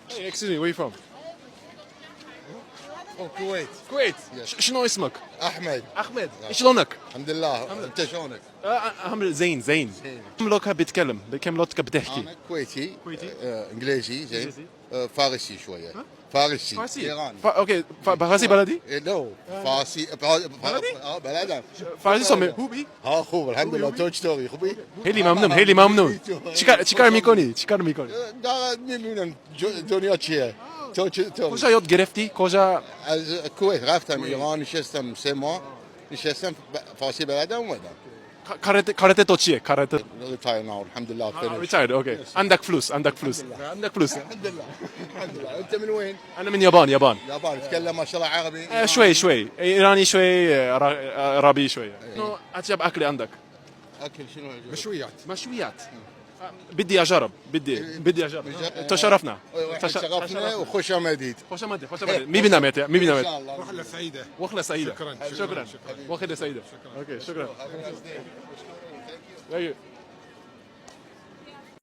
Hey, excuse me, where are you from? from Kuwait. كويت. Yes. شنو اسمك؟ احمد. احمد. شلونك؟ الحمد لله. انت شلونك؟ اهم زين. كم لغة بتتكلم؟ كم لغة بتحكي؟ انا كويتي. كويتي. انجليزي زين. إنجليزي. فارسي شويه. فارسي. فارسي. ايراني. اوكي فارسي بلدي؟ لو فارسي بلدي؟ بلدنا. فارسي سمي هوبي. ها خوب الحمد لله توج ستوري خوبي. هيلي ممنون. چیکار میکنی؟ دا میبینم دنیا چیه. توج ستوري. کجا یاد گرفتی؟ کجا؟ از کویت رفتم ایران نشستم 3 ماه نشستم فارسی بلدم اومدم. کارته تو چیه؟ کارته ريتاير ناو الحمد لله finished. retired اوكي. عندك فلوس. الحمد لله انت من وين؟ انا من يابان. يابان تتكلم ما شاء الله عربي. شوي ايراني شوي عربي شوي. شنو اطيب اكل عندك؟ اكل شنو؟ مشويات. بدي اجرب. بدي اجرب. تشرفنا. شرفنا وخوش مديد. خوش آمدید. می بینم. ان شاء الله. رحلة سعيدة. وخلة سعيدة. شكراً. شكرا. وخلة سعيدة. اوكي شكرا.